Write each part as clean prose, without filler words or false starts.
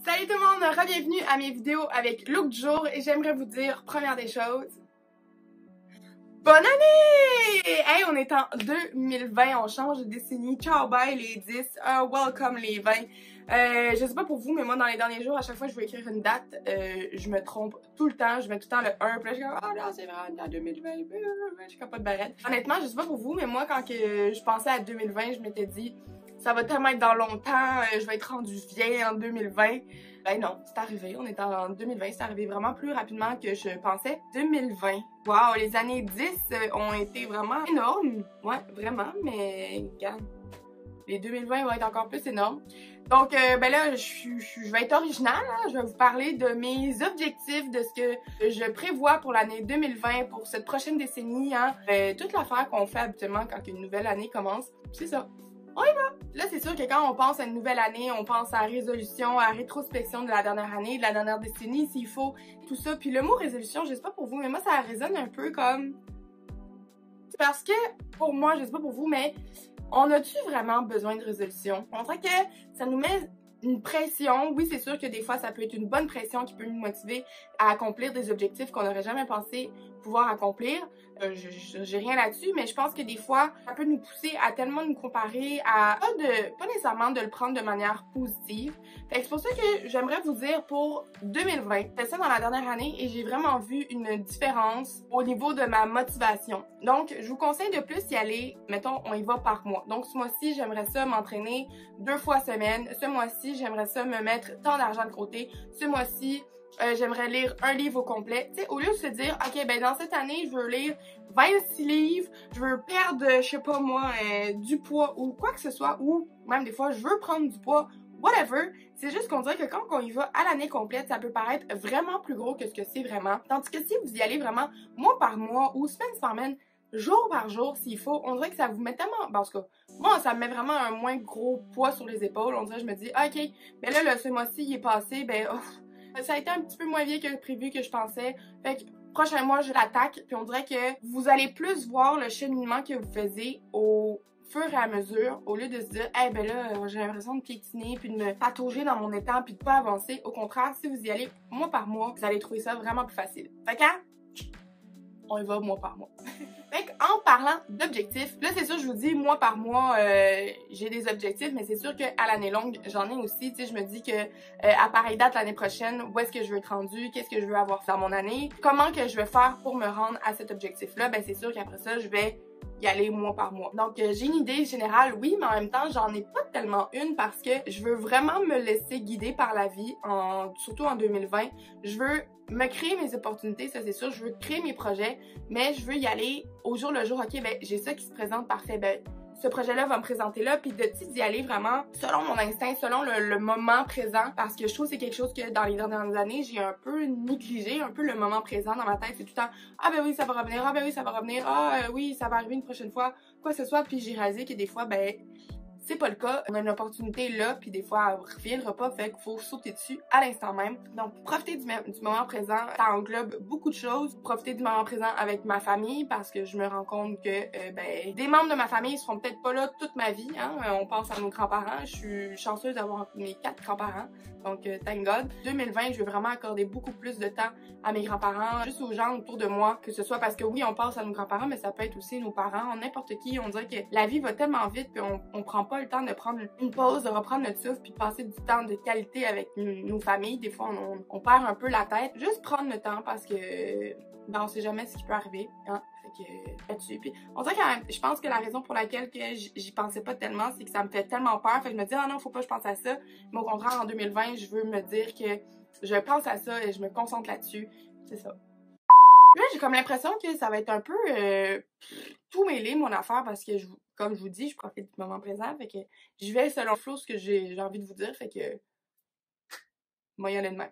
Salut tout le monde, re-bienvenue à mes vidéos avec look du jour et j'aimerais vous dire, première des choses, bonne année! Hey, on est en 2020, on change de décennie, ciao bye les 10, welcome les 20. Je sais pas pour vous, mais moi dans les derniers jours, à chaque fois que je veux écrire une date, je me trompe tout le temps, je mets tout le temps le 1, puis là je suis comme, ah non, c'est vraiment en 2020, je suis pas de barrette. Honnêtement, je sais pas pour vous, mais moi quand que je pensais à 2020, je m'étais dit, ça va tellement être dans longtemps, je vais être rendue vieille en 2020. Ben non, c'est arrivé, on est en 2020, c'est arrivé vraiment plus rapidement que je pensais. 2020, wow, les années 10 ont été vraiment énormes, ouais, vraiment, mais regarde, les 2020 vont être encore plus énormes. Donc, ben là, je vais être originale, hein? Je vais vous parler de mes objectifs, de ce que je prévois pour l'année 2020, pour cette prochaine décennie, hein? Toute l'affaire qu'on fait habituellement quand une nouvelle année commence, c'est ça. On y va! Là, c'est sûr que quand on pense à une nouvelle année, on pense à résolution, à rétrospection de la dernière année, de la dernière décennie, s'il faut, tout ça. Puis le mot résolution, je sais pas pour vous, mais moi, ça résonne un peu comme... Parce que, pour moi, je sais pas pour vous, mais on a-tu vraiment besoin de résolution? On dirait que ça nous met une pression. Oui, c'est sûr que des fois, ça peut être une bonne pression qui peut nous motiver à accomplir des objectifs qu'on n'aurait jamais pensé pouvoir accomplir. J'ai rien là-dessus, mais je pense que des fois, ça peut nous pousser à tellement nous comparer, à pas nécessairement de le prendre de manière positive. Fait que c'est pour ça que j'aimerais vous dire pour 2020, j'ai fait ça dans la dernière année et j'ai vraiment vu une différence au niveau de ma motivation. Donc, je vous conseille de plus y aller, mettons, on y va par mois. Donc, ce mois-ci, j'aimerais ça m'entraîner 2 fois semaine. Ce mois-ci, j'aimerais ça me mettre tant d'argent de côté. Ce mois-ci, j'aimerais lire un livre au complet. Tu sais, au lieu de se dire, ok, ben dans cette année, je veux lire 26 livres, je veux perdre, je sais pas moi, du poids ou quoi que ce soit, ou même des fois, je veux prendre du poids, whatever. C'est juste qu'on dirait que quand on y va à l'année complète, ça peut paraître vraiment plus gros que ce que c'est vraiment. Tandis que si vous y allez vraiment mois par mois ou semaine par semaine, jour par jour, s'il faut, on dirait que ça vous met tellement... Ben, en tout cas, moi, ça me met vraiment un moins gros poids sur les épaules. On dirait, je me dis, ah, ok, mais là, ce mois-ci, il est passé, ben, ça a été un petit peu moins bien que prévu, que je pensais. Fait que prochain mois, je l'attaque. Puis on dirait que vous allez plus voir le cheminement que vous faisiez au fur et à mesure, au lieu de se dire, eh ben là, j'ai l'impression de piétiner, puis de me patauger dans mon étang, puis de pas avancer. Au contraire, si vous y allez mois par mois, vous allez trouver ça vraiment plus facile. Fait que, on y va mois par mois. Fait qu'en parlant d'objectifs, là c'est sûr je vous dis mois par mois j'ai des objectifs, mais c'est sûr qu'à l'année longue j'en ai aussi, tu sais, je me dis que à pareille date l'année prochaine, où est-ce que je veux être rendue, qu'est-ce que je veux avoir dans mon année, comment que je vais faire pour me rendre à cet objectif-là, ben c'est sûr qu'après ça je vais y aller mois par mois. Donc j'ai une idée générale, oui, mais en même temps j'en ai pas tellement une parce que je veux vraiment me laisser guider par la vie, surtout en 2020. Je veux me créer mes opportunités, ça c'est sûr, je veux créer mes projets, mais je veux y aller au jour le jour. Ok, ben j'ai ça qui se présente, parfait, ben ce projet-là va me présenter là, puis d'y aller vraiment selon mon instinct, selon le moment présent, parce que je trouve que c'est quelque chose que dans les dernières années, j'ai un peu négligé, un peu le moment présent dans ma tête. C'est tout le temps, ah ben oui, ça va revenir, ah ben oui, ça va revenir, ah oui, ça va arriver une prochaine fois, quoi que ce soit, puis j'ai réalisé que des fois, ben c'est pas le cas. On a une opportunité là, puis des fois, elle reviendra pas, fait qu'il faut sauter dessus à l'instant même. Donc, profiter du moment présent, ça englobe beaucoup de choses. Profiter du moment présent avec ma famille, parce que je me rends compte que, ben, des membres de ma famille seront peut-être pas là toute ma vie, hein. On pense à nos grands-parents. Je suis chanceuse d'avoir mes 4 grands-parents. Donc, thank God. 2020, je vais vraiment accorder beaucoup plus de temps à mes grands-parents, juste aux gens autour de moi, que ce soit parce que oui, on pense à nos grands-parents, mais ça peut être aussi nos parents, n'importe qui. On dirait que la vie va tellement vite, puis on prend pas le temps de prendre une pause, de reprendre notre souffle, puis de passer du temps de qualité avec nos familles. Des fois, on perd un peu la tête. Juste prendre le temps parce que, ben, on sait jamais ce qui peut arriver, hein. Fait que, là-dessus. Puis, on dirait que je pense que la raison pour laquelle que j'y pensais pas tellement, c'est que ça me fait tellement peur. Fait que je me dis, ah non, faut pas que je pense à ça. Mais au contraire, en 2020, je veux me dire que je pense à ça et je me concentre là-dessus. C'est ça. Là, j'ai comme l'impression que ça va être un peu tout mêlé, mon affaire, parce que, comme je vous dis, je profite du moment présent, fait que je vais selon le flow ce que j'ai envie de vous dire, fait que moi, y aller de même.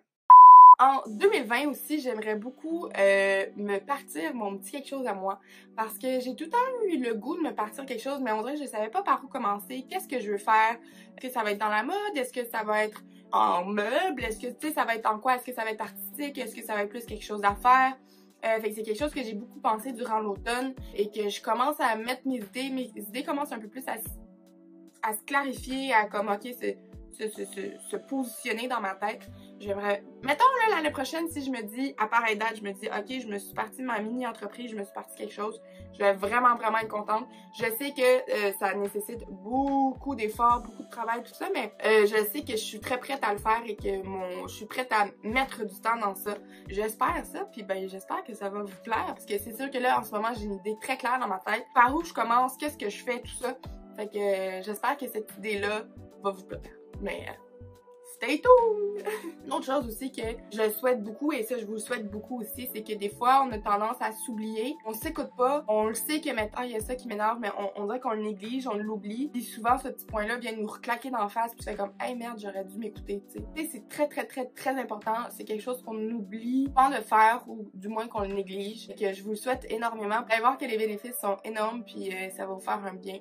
En 2020 aussi, j'aimerais beaucoup me partir mon petit quelque chose à moi, parce que j'ai tout le temps eu le goût de me partir quelque chose, mais on dirait que je savais pas par où commencer, qu'est-ce que je veux faire, est-ce que ça va être dans la mode, est-ce que ça va être en meuble, est-ce que, tu sais, ça va être en quoi, est-ce que ça va être artistique, est-ce que ça va être plus quelque chose à faire. Fait que c'est quelque chose que j'ai beaucoup pensé durant l'automne et que je commence à mettre mes idées commencent un peu plus à se clarifier, à comme ok, se positionner dans ma tête. J'aimerais, mettons là, l'année prochaine, si je me dis, à pareille date, je me dis, ok, je me suis partie de ma mini-entreprise, je me suis partie quelque chose, je vais vraiment être contente. Je sais que ça nécessite beaucoup d'efforts, beaucoup de travail, tout ça, mais je sais que je suis très prête à le faire et que je suis prête à mettre du temps dans ça. J'espère ça, puis ben j'espère que ça va vous plaire, parce que c'est sûr que là, en ce moment, j'ai une idée très claire dans ma tête. Par où je commence, qu'est-ce que je fais, tout ça. Fait que j'espère que cette idée-là va vous plaire. Mais stay tuned! Une autre chose aussi que je souhaite beaucoup, et ça je vous le souhaite beaucoup aussi, c'est que des fois on a tendance à s'oublier, on s'écoute pas, on le sait que maintenant il y a ça qui m'énerve, mais on dirait qu'on le néglige, on l'oublie, puis souvent ce petit point-là vient nous reclaquer d'en face, puis c'est comme « Hey merde, j'aurais dû m'écouter », tu sais. C'est très important, c'est quelque chose qu'on oublie pas de faire, ou du moins qu'on le néglige, et que je vous le souhaite énormément. Vous allez voir que les bénéfices sont énormes, puis ça va vous faire un bien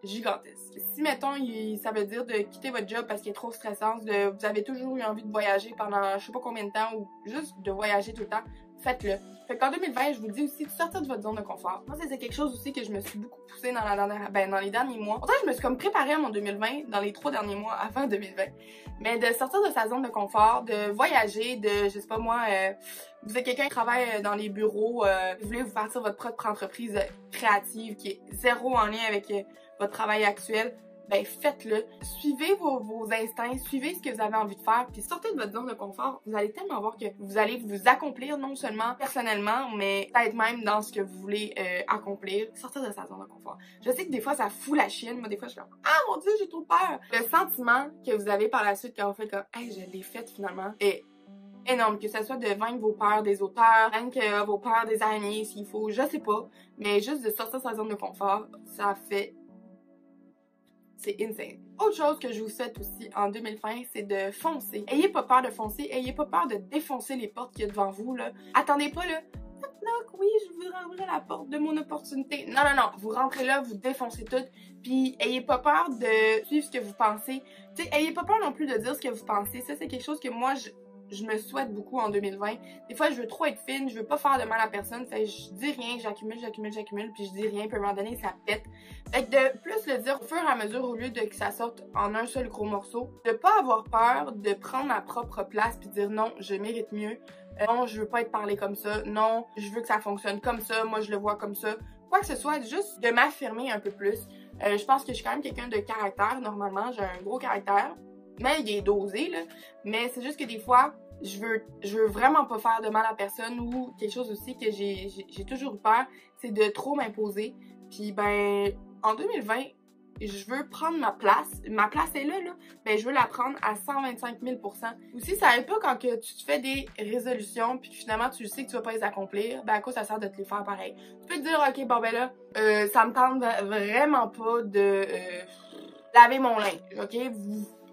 gigantesque. Si, mettons, ça veut dire de quitter votre job parce qu'il est trop stressant, vous avez toujours eu envie de voyager pendant je sais pas combien de temps ou juste de voyager tout le temps, faites-le. Fait qu'en 2020, je vous dis aussi de sortir de votre zone de confort. Moi, c'est quelque chose aussi que je me suis beaucoup poussée dans dans les derniers mois. Pourtant, je me suis comme préparée à mon 2020 dans les 3 derniers mois avant 2020. Mais de sortir de sa zone de confort, de voyager, je sais pas moi, vous êtes quelqu'un qui travaille dans les bureaux, vous voulez vous partir votre propre entreprise créative qui est zéro en lien avec votre travail actuel, ben faites-le. Suivez vos instincts, suivez ce que vous avez envie de faire, puis sortez de votre zone de confort. Vous allez tellement voir que vous allez vous accomplir non seulement personnellement, mais peut-être même dans ce que vous voulez accomplir. Sortir de sa zone de confort. Je sais que des fois ça fout la chienne, moi des fois je suis comme « Ah mon Dieu, j'ai trop peur! » Le sentiment que vous avez par la suite quand vous faites comme « Hey, je l'ai fait finalement » est énorme, que ce soit de vaincre vos peurs des auteurs, vaincre vos peurs des araignées s'il faut, je sais pas, mais juste de sortir de sa zone de confort, ça fait... c'est insane. Autre chose que je vous souhaite aussi en 2020, c'est de foncer. Ayez pas peur de foncer, ayez pas peur de défoncer les portes qu'il y a devant vous, là. Attendez pas, là. Knock, oui, je vous ouvrir la porte de mon opportunité. Non, non, non. Vous rentrez là, vous défoncez tout. Puis, ayez pas peur de suivre ce que vous pensez. Tu sais, ayez pas peur non plus de dire ce que vous pensez. Ça, c'est quelque chose que moi, je me souhaite beaucoup en 2020. Des fois, je veux trop être fine, je veux pas faire de mal à personne, fait que je dis rien, j'accumule, puis je dis rien, puis à un moment donné, ça pète. Fait que de plus le dire au fur et à mesure, au lieu de que ça sorte en un seul gros morceau, de pas avoir peur de prendre ma propre place, puis dire non, je mérite mieux, non, je veux pas être parlé comme ça, non, je veux que ça fonctionne comme ça, moi je le vois comme ça. Quoi que ce soit, juste de m'affirmer un peu plus. Je pense que je suis quand même quelqu'un de caractère, normalement, j'ai un gros caractère. Mais il est dosé, là. Mais c'est juste que des fois, je veux vraiment pas faire de mal à personne, ou quelque chose aussi que j'ai toujours eu peur, c'est de trop m'imposer. Puis ben, en 2020, je veux prendre ma place. Ma place est là, ben je veux la prendre à 125 000 %. Aussi, ça aide pas quand que tu te fais des résolutions, puis finalement tu sais que tu vas pas les accomplir, ben à quoi ça sert de te les faire pareil? Tu peux te dire, ok, bon ben là, ça me tente vraiment pas de laver mon linge, ok?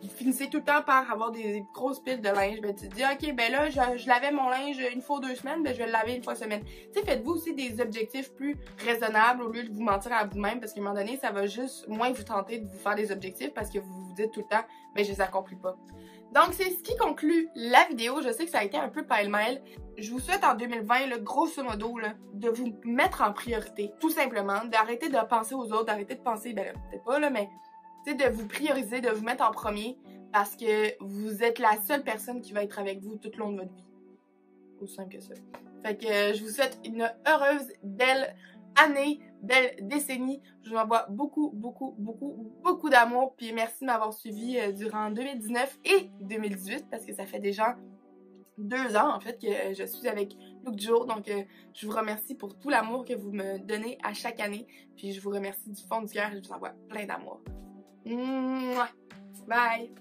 Vous finissez tout le temps par avoir des grosses piles de linge, ben tu te dis ok, ben là je lavais mon linge une fois 2 semaines, ben je vais le laver une fois semaine. Tu sais, faites-vous aussi des objectifs plus raisonnables au lieu de vous mentir à vous-même, parce qu'à un moment donné ça va juste moins vous tenter de vous faire des objectifs parce que vous vous dites tout le temps ben je les accomplis pas. Donc c'est ce qui conclut la vidéo. Je sais que ça a été un peu pêle-mêle. Je vous souhaite en 2020, là, grosso modo, là, de vous mettre en priorité, tout simplement, d'arrêter de penser aux autres, d'arrêter de penser, ben là, peut-être pas là, mais tu sais, de vous prioriser, de vous mettre en premier, parce que vous êtes la seule personne qui va être avec vous tout le long de votre vie. Aussi simple que ça. Fait que je vous souhaite une heureuse, belle année, belle décennie. Je vous envoie beaucoup d'amour. Puis merci de m'avoir suivi durant 2019 et 2018, parce que ça fait déjà 2 ans en fait que je suis avec Look Joe. Donc je vous remercie pour tout l'amour que vous me donnez à chaque année. Puis je vous remercie du fond du cœur et je vous envoie plein d'amour. Bye!